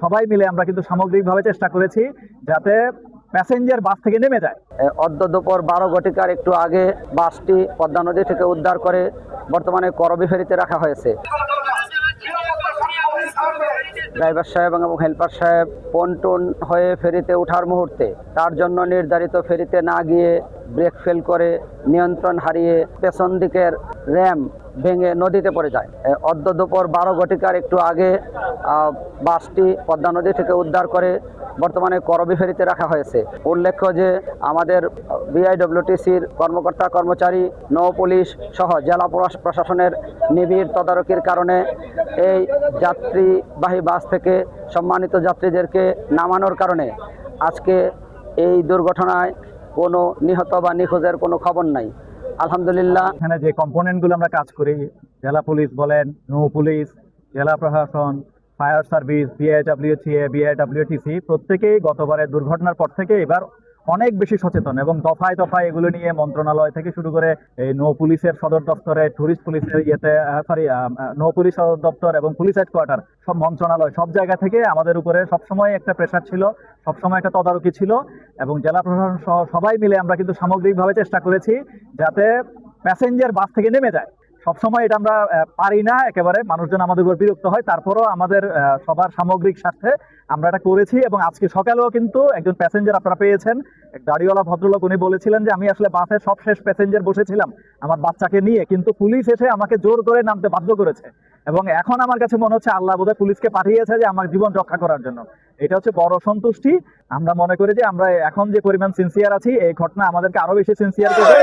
সবাই মিলে আমরা কিন্তু সামগ্রিকভাবে চেষ্টা করেছি যাতে প্যাসেঞ্জার বাস থেকে নেমে যায়। অদ্য দুপুর 12 ঘটিকার একটু আগে বাসটি পদ্মা নদী থেকে উদ্ধার করে বর্তমানে করবী ফেরিতে রাখা হয়েছে। ড্রাইভার সাহেব এবং হেল্পার সাহেব পন্টুন হয়ে ফেরিতে ওঠার মুহূর্তে তার জন্য নির্ধারিত ফেরিতে না গিয়ে ব্রেক ফেল করে নিয়ন্ত্রণ হারিয়ে পেছন দিকের র্যাম ভেঙে নদীতে পড়ে যায়। অদ্য দুপুর 12 ঘটিকার একটু আগে বাসটি পদ্মা নদী থেকে উদ্ধার করে বর্তমানে করবী ফেরিতে রাখা হয়েছে। উল্লেখ্য যে আমাদের বিআইডব্লিউটিসির কর্মকর্তা কর্মচারী, নৌ পুলিশ সহ জেলা প্রশাসনের নিবিড় তদারকির কারণে এই যাত্রীবাহী বাস থেকে সম্মানিত যাত্রীদেরকে নামানোর কারণে আজকে এই দুর্ঘটনায় কোনো নিহত বা নিখোঁজের কোনো খবর নাই। আলহামদুলিল্লাহ। এখানে যে কম্পোনেন্টগুলো আমরা কাজ করি, জেলা পুলিশ বলেন, নৌ পুলিশ, জেলা প্রশাসন, ফায়ার সার্ভিস, বিআইডব্লিউটিএ, বিআইডব্লিউটিসি প্রত্যেকেই গতবারের দুর্ঘটনার পর থেকে এবার অনেক বেশি সচেতন এবং দফায় দফায় এগুলো নিয়ে মন্ত্রণালয় থেকে শুরু করে এই নৌ পুলিশের সদর দপ্তরে, ট্যুরিস্ট পুলিশের নৌ পুলিশ সদর দপ্তর এবং পুলিশ হেডকোয়ার্টার সব মন্ত্রণালয় সব জায়গা থেকে আমাদের উপরে সবসময় একটা প্রেশার ছিল, সবসময় একটা তদারকি ছিল এবং জেলা প্রশাসন সহ সবাই মিলে আমরা কিন্তু সামগ্রিকভাবে চেষ্টা করেছি যাতে প্যাসেঞ্জার বাস থেকে নেমে যায়। সবসময় এটা আমরা পারি না, একেবারে মানুষজন আমাদের উপর বিরক্ত হয়, তারপরও আমাদের সবার সামগ্রিক স্বার্থে আমরা এটা করেছি। এবং আজকে সকালেও কিন্তু একজন প্যাসেঞ্জার আপনারা পেয়েছেন, এক গাড়িওয়ালা ভদ্রলোক, উনি বলেছিলেন যে আমি আসলে বাসের সবশেষ প্যাসেঞ্জার বসেছিলাম আমার বাচ্চাকে নিয়ে, কিন্তু পুলিশ এসে আমাকে জোর করে নামতে বাধ্য করেছে এবং এখন আমার কাছে মনে হচ্ছে আল্লাহ বোধহয় পুলিশকে পাঠিয়েছে যে আমার জীবন রক্ষা করার জন্য। এটা হচ্ছে বড় সন্তুষ্টি। আমরা মনে করি যে আমরা এখন যে পরিমাণ সিনসিয়ার আছি, এই ঘটনা আমাদেরকে আরো বেশি সিনসিয়ার করবে।